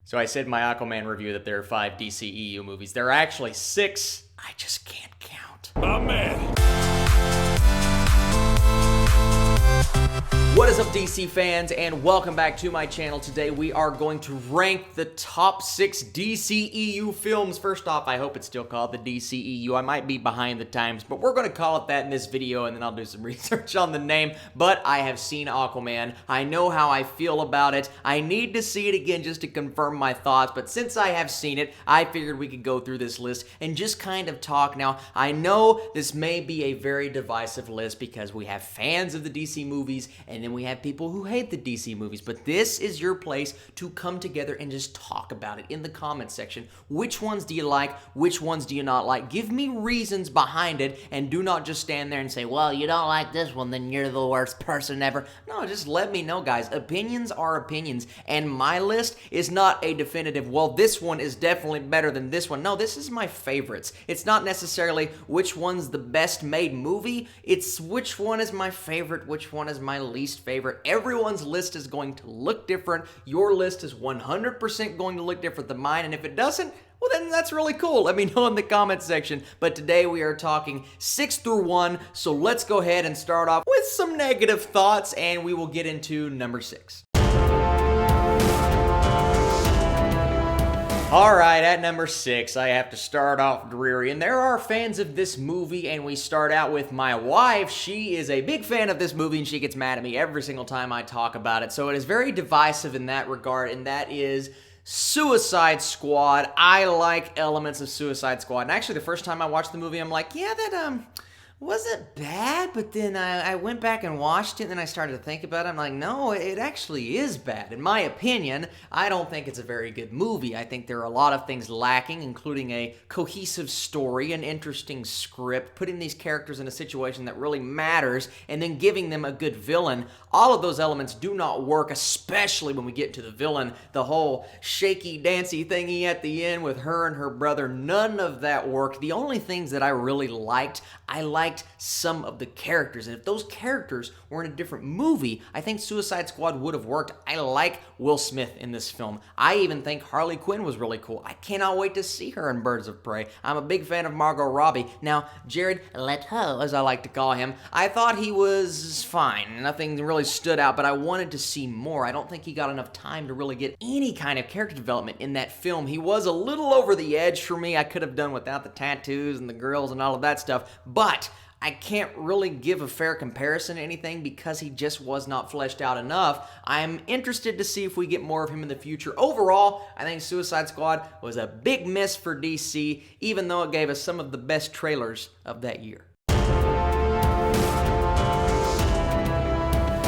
So I said in my Aquaman review that there are 5 DCEU movies. There are actually 6. I just can't count. My man. What is up, DC fans, and welcome back to my channel. Today we are going to rank the top 6 DCEU films. First off, I hope it's still called the DCEU. I might be behind the times, but we're going to call it that in this video, and then I'll do some research on the name. But I have seen Aquaman. I know how I feel about it. I need to see it again just to confirm my thoughts, but since I have seen it, I figured we could go through this list and just kind of talk. Now, I know this may be a very divisive list because we have fans of the DC movies, and then we have people who hate the DC movies, but this is your place to come together and just talk about it in the comment section. Which ones do you like? Which ones do you not like? Give me reasons behind it, and do not just stand there and say, well, you don't like this one, then you're the worst person ever. No, just let me know, guys. Opinions are opinions, and my list is not a definitive, well, this one is definitely better than this one. No, this is my favorites. It's not necessarily which one's the best made movie. It's which one is my favorite, which one is my least favorite. Everyone's list is going to look different. Your list is 100% going to look different than mine, and if it doesn't, well, then that's really cool. Let me know in the comment section. But today we are talking 6 through 1, so let's go ahead and start off with some negative thoughts, and we will get into number 6. Alright, at number 6, I have to start off dreary, and there are fans of this movie, and we start out with my wife. She is a big fan of this movie, and she gets mad at me every single time I talk about it, so it is very divisive in that regard, and that is Suicide Squad. I like elements of Suicide Squad, and actually the first time I watched the movie, I'm like, yeah, that, wasn't bad, but then I went back and watched it, and then I started to think about it. I'm like, no, it actually is bad. In my opinion, I don't think it's a very good movie. I think there are a lot of things lacking, including a cohesive story, an interesting script, putting these characters in a situation that really matters, and then giving them a good villain. All of those elements do not work, especially when we get to the villain. The whole shaky, dancy thingy at the end with her and her brother, none of that worked. The only things that I really liked, I liked some of the characters, and if those characters were in a different movie, I think Suicide Squad would have worked. I like Will Smith in this film. I even think Harley Quinn was really cool. I cannot wait to see her in Birds of Prey. I'm a big fan of Margot Robbie. Now, Jared Leto, as I like to call him, I thought he was fine. Nothing really stood out, but I wanted to see more. I don't think he got enough time to really get any kind of character development in that film. He was a little over the edge for me. I could have done without the tattoos and the girls and all of that stuff, but I can't really give a fair comparison to anything because he just was not fleshed out enough. I'm interested to see if we get more of him in the future. Overall, I think Suicide Squad was a big miss for DC, even though it gave us some of the best trailers of that year.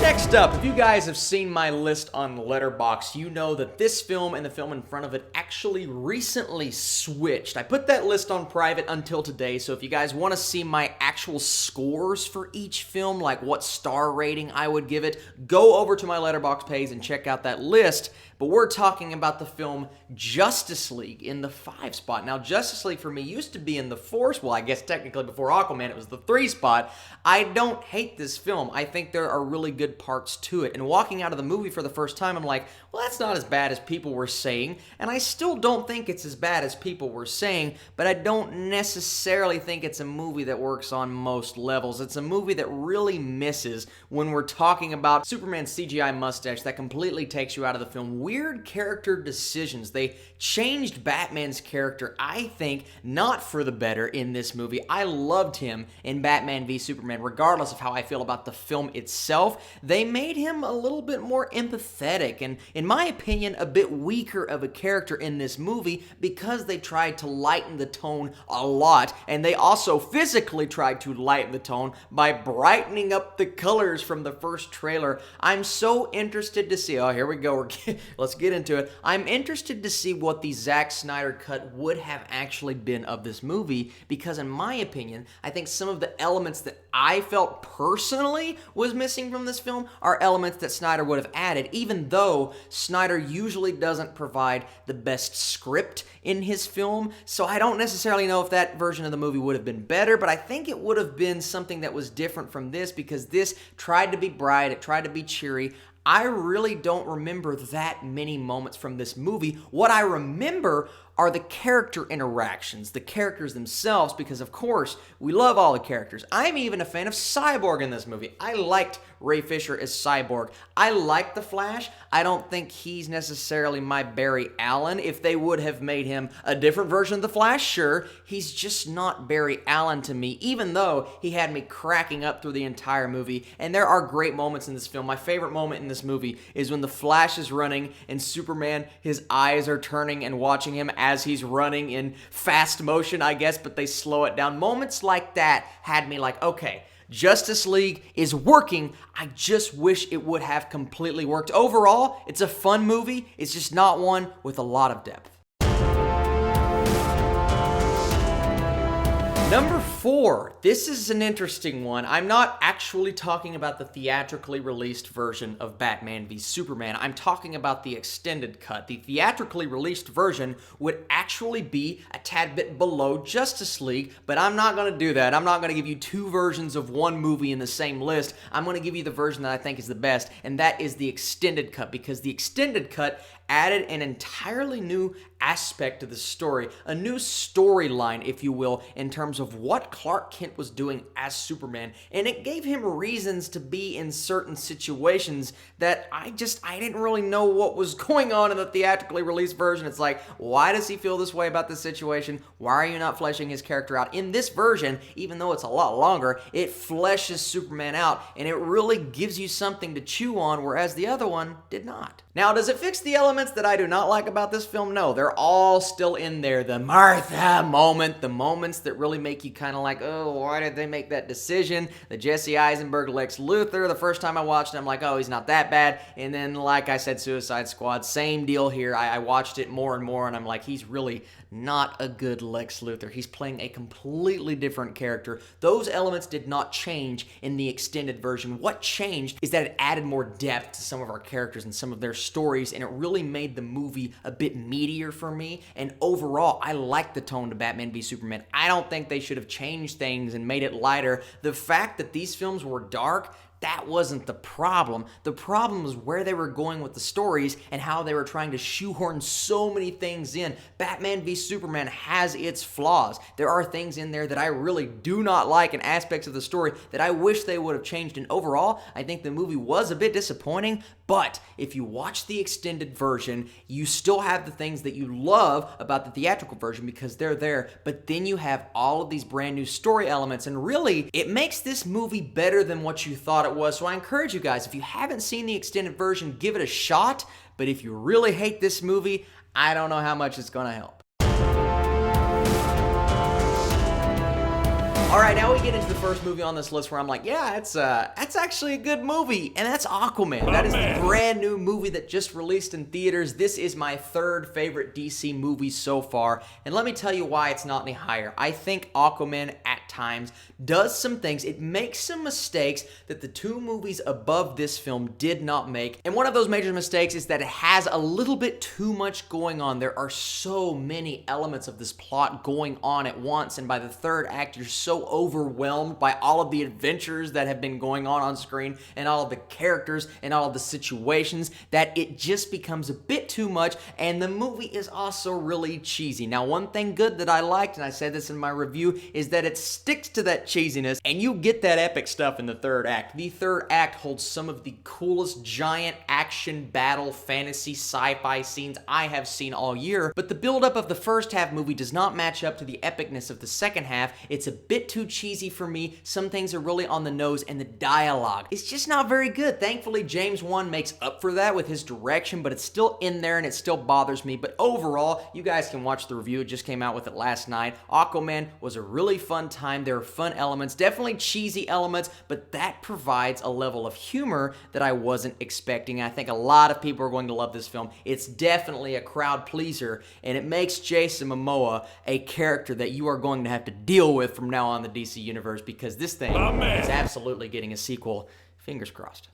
Next up, if you guys have seen my list on Letterboxd, you know that this film and the film in front of it actually recently switched. I put that list on private until today, so if you guys want to see my actual scores for each film, like what star rating I would give it, go over to my Letterboxd page and check out that list. But we're talking about the film Justice League in the 5 spot. Now, Justice League for me used to be in the 4, well, I guess technically before Aquaman it was the 3 spot. I don't hate this film. I think there are really good parts to it. And walking out of the movie for the first time, I'm like, well, that's not as bad as people were saying. And I still don't think it's as bad as people were saying, but I don't necessarily think it's a movie that works on most levels. It's a movie that really misses when we're talking about Superman's CGI mustache that completely takes you out of the film. Weird character decisions. They changed Batman's character, I think, not for the better in this movie. I loved him in Batman v Superman, regardless of how I feel about the film itself. They made him a little bit more empathetic and, in my opinion, a bit weaker of a character in this movie because they tried to lighten the tone a lot, and they also physically tried to lighten the tone by brightening up the colors from the first trailer. I'm so interested to see, oh, here we go, let's get into it. I'm interested to see what the Zack Snyder cut would have actually been of this movie, because in my opinion, I think some of the elements that I felt personally was missing from this film are elements that Snyder would have added, even though Snyder usually doesn't provide the best script in his film, so I don't necessarily know if that version of the movie would have been better, but I think it would have been something that was different from this, because this tried to be bright, it tried to be cheery. I really don't remember that many moments from this movie. What I remember are the character interactions, the characters themselves, because of course, we love all the characters. I'm even a fan of Cyborg in this movie. I liked Ray Fisher as Cyborg. I like The Flash. I don't think he's necessarily my Barry Allen. If they would have made him a different version of The Flash, sure. He's just not Barry Allen to me, even though he had me cracking up through the entire movie. And there are great moments in this film. My favorite moment in this movie is when The Flash is running and Superman, his eyes are turning and watching him as he's running in fast motion, I guess, but they slow it down. Moments like that had me like, okay, Justice League is working. I just wish it would have completely worked. Overall, it's a fun movie. It's just not one with a lot of depth. Number 4, this is an interesting one. I'm not actually talking about the theatrically released version of Batman v Superman. I'm talking about the extended cut. The theatrically released version would actually be a tad bit below Justice League, but I'm not going to do that. I'm not going to give you two versions of one movie in the same list. I'm going to give you the version that I think is the best, and that is the extended cut, because the extended cut added an entirely new aspect to the story, a new storyline, if you will, in terms of what Clark Kent was doing as Superman, and it gave him reasons to be in certain situations that I didn't really know what was going on in the theatrically released version. It's like, why does he feel this way about this situation? Why are you not fleshing his character out? In this version, even though it's a lot longer, it fleshes Superman out, and it really gives you something to chew on, whereas the other one did not. Now, does it fix the elements that I do not like about this film? No, they're all still in there. The Martha moment, the moments that really make you kind of like, oh, why did they make that decision? The Jesse Eisenberg, Lex Luthor, the first time I watched it, I'm like, oh, he's not that bad. And then, like I said, Suicide Squad, same deal here. I watched it more and more, and I'm like, he's really not a good Lex Luthor. He's playing a completely different character. Those elements did not change in the extended version. What changed is that it added more depth to some of our characters and some of their stories, and it really made the movie a bit meatier for me. And overall, I like the tone to Batman v Superman. I don't think they should have changed things and made it lighter. The fact that these films were dark, that wasn't the problem. The problem was where they were going with the stories and how they were trying to shoehorn so many things in. Batman v Superman has its flaws. There are things in there that I really do not like and aspects of the story that I wish they would have changed. And overall, I think the movie was a bit disappointing, but if you watch the extended version, you still have the things that you love about the theatrical version because they're there, but then you have all of these brand new story elements, and really, it makes this movie better than what you thought it was. So I encourage you guys, if you haven't seen the extended version, give it a shot, but if you really hate this movie, I don't know how much it's gonna help. All right, now we get into the first movie on this list where I'm like, yeah, that's actually a good movie, and that's Aquaman. That is the brand new movie that just released in theaters. This is my third favorite DC movie so far, and let me tell you why it's not any higher. I think Aquaman at times does some things. It makes some mistakes that the two movies above this film did not make, and one of those major mistakes is that it has a little bit too much going on. There are so many elements of this plot going on at once, and by the third act, you're so overwhelmed by all of the adventures that have been going on screen and all of the characters and all of the situations that it just becomes a bit too much, and the movie is also really cheesy. Now, one thing good that I liked, and I said this in my review, is that it sticks to that cheesiness, and you get that epic stuff in the third act. The third act holds some of the coolest giant action battle fantasy sci-fi scenes I have seen all year, but the buildup of the first half movie does not match up to the epicness of the second half. It's a bit too cheesy for me. Some things are really on the nose, and the dialogue is just not very good. Thankfully, James Wan makes up for that with his direction, but it's still in there and it still bothers me. But overall, you guys can watch the review. It just came out with it last night. Aquaman was a really fun time. There are fun elements, definitely cheesy elements, but that provides a level of humor that I wasn't expecting. I think a lot of people are going to love this film. It's definitely a crowd pleaser, and it makes Jason Momoa a character that you are going to have to deal with from now on the DC universe, because this thing is absolutely getting a sequel. Fingers crossed.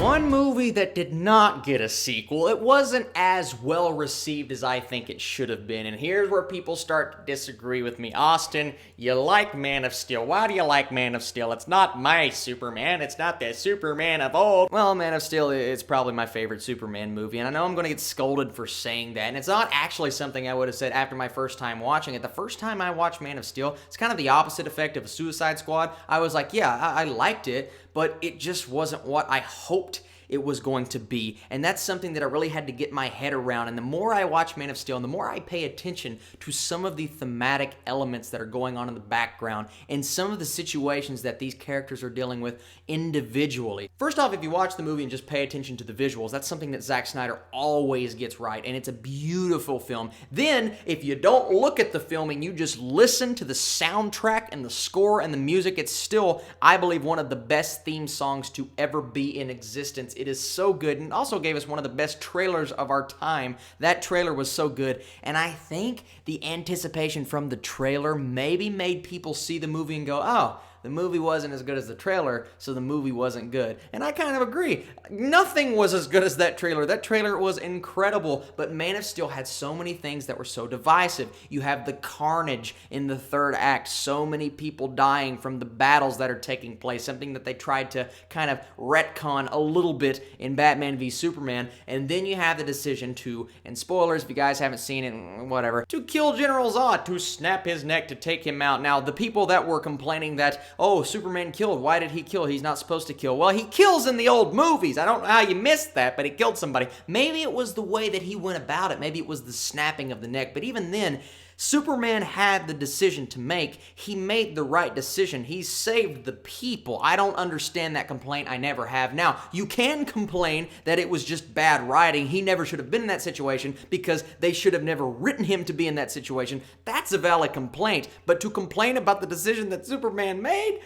One movie that did not get a sequel, it wasn't as well received as I think it should have been, and here's where people start to disagree with me. Austin, you like Man of Steel. Why do you like Man of Steel? It's not my Superman, it's not the Superman of old. Well, Man of Steel is probably my favorite Superman movie, and I know I'm going to get scolded for saying that, and it's not actually something I would have said after my first time watching it. The first time I watched Man of Steel, it's kind of the opposite effect of a Suicide Squad. I was like, yeah, I liked it, but it just wasn't what I hoped it was going to be, and that's something that I really had to get my head around. And the more I watch Man of Steel, and the more I pay attention to some of the thematic elements that are going on in the background and some of the situations that these characters are dealing with individually. First off, if you watch the movie and just pay attention to the visuals, that's something that Zack Snyder always gets right, and it's a beautiful film. Then, if you don't look at the film and you just listen to the soundtrack and the score and the music, it's still, I believe, one of the best theme songs to ever be in existence. It is so good, and also gave us one of the best trailers of our time. That trailer was so good, and I think the anticipation from the trailer maybe made people see the movie and go, oh, the movie wasn't as good as the trailer, so the movie wasn't good. And I kind of agree. Nothing was as good as that trailer. That trailer was incredible, but Man of Steel had so many things that were so divisive. You have the carnage in the third act, so many people dying from the battles that are taking place, something that they tried to kind of retcon a little bit in Batman v Superman. And then you have the decision to, and spoilers if you guys haven't seen it, whatever, to kill General Zod, to snap his neck, to take him out. Now, the people that were complaining that, oh, Superman killed. Why did he kill? He's not supposed to kill. Well, he kills in the old movies. I don't know how you missed that, but he killed somebody. Maybe it was the way that he went about it. Maybe it was the snapping of the neck. But even then, Superman had the decision to make. He made the right decision. He saved the people. I don't understand that complaint. I never have. Now, you can complain that it was just bad writing. He never should have been in that situation because they should have never written him to be in that situation. That's a valid complaint. But to complain about the decision that Superman made,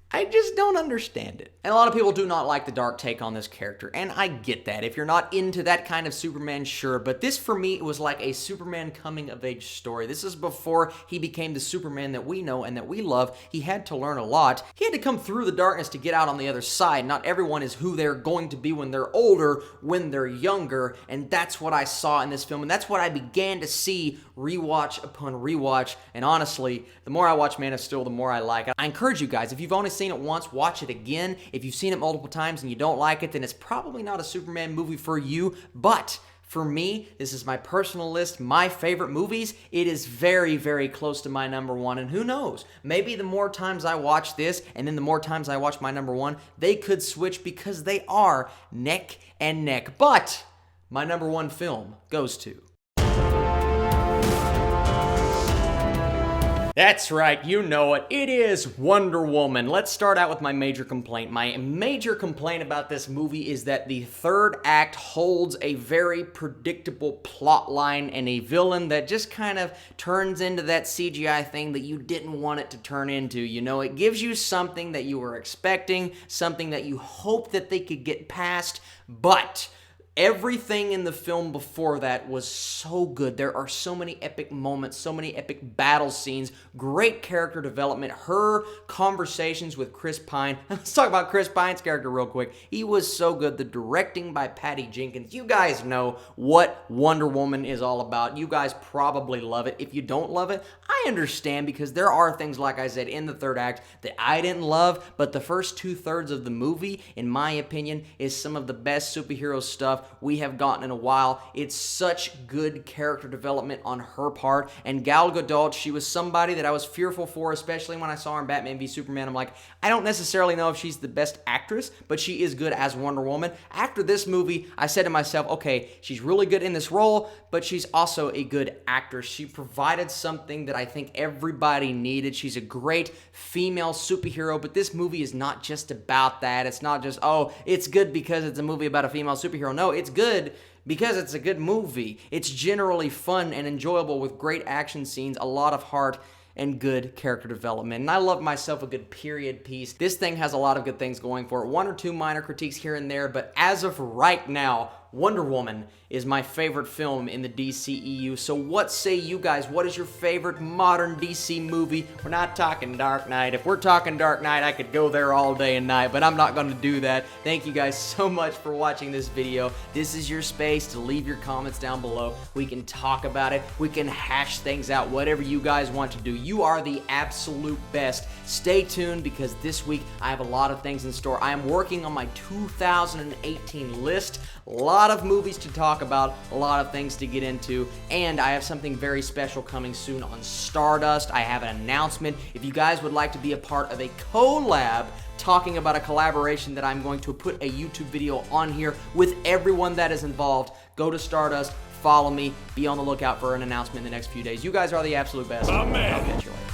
I just don't understand it. And a lot of people do not like the dark take on this character, and I get that. If you're not into that kind of Superman, sure, but this for me was like a Superman coming-of-age story. This is before he became the Superman that we know and that we love. He had to learn a lot. He had to come through the darkness to get out on the other side. Not everyone is who they're going to be when they're older, when they're younger, and that's what I saw in this film, and that's what I began to see rewatch upon rewatch, and honestly, the more I watch Man of Steel, the more I like it. I encourage you guys, if you've only seen it once, watch it again. If you've seen it multiple times and you don't like it, then it's probably not a Superman movie for you, but for me, this is my personal list, my favorite movies. It is very, very close to my number one, and who knows? Maybe the more times I watch this, and then the more times I watch my number one, they could switch because they are neck and neck. But my number one film goes to... That's right, you know it. It is Wonder Woman. Let's start out with my major complaint. My major complaint about this movie is that the third act holds a very predictable plot line and a villain that just kind of turns into that CGI thing that you didn't want it to turn into. You know, it gives you something that you were expecting, something that you hope that they could get past, but everything in the film before that was so good. There are so many epic moments, so many epic battle scenes, great character development, her conversations with Chris Pine. Let's talk about Chris Pine's character real quick. He was so good. The directing by Patty Jenkins. You guys know what Wonder Woman is all about. You guys probably love it. If you don't love it, I understand because there are things, like I said, in the third act that I didn't love, but the first 2/3 of the movie, in my opinion, is some of the best superhero stuff we have gotten in a while. It's such good character development on her part, and Gal Gadot, she was somebody that I was fearful for, especially when I saw her in Batman v Superman. I'm like, I don't necessarily know if she's the best actress, but she is good as Wonder Woman. After this movie, I said to myself, okay, she's really good in this role, but she's also a good actress. She provided something that I think everybody needed. She's a great female superhero, but this movie is not just about that. It's not just, oh, it's good because it's a movie about a female superhero. No, it's good because it's a good movie. It's generally fun and enjoyable with great action scenes, a lot of heart, and good character development. And I love myself a good period piece. This thing has a lot of good things going for it. One or two minor critiques here and there, but as of right now, Wonder Woman is my favorite film in the DCEU. So what say you guys? What is your favorite modern DC movie? We're not talking Dark Knight. If we're talking Dark Knight, I could go there all day and night, but I'm not going to do that. Thank you guys so much for watching this video. This is your space to leave your comments down below. We can talk about it. We can hash things out, whatever you guys want to do. You are the absolute best. Stay tuned because this week I have a lot of things in store. I am working on my 2018 list. A lot of movies to talk about, a lot of things to get into, and I have something very special coming soon on Stardust. I have an announcement. If you guys would like to be a part of a collab talking about a collaboration that I'm going to put a YouTube video on here with everyone that is involved, go to Stardust, follow me, be on the lookout for an announcement in the next few days. You guys are the absolute best. I'll catch you later.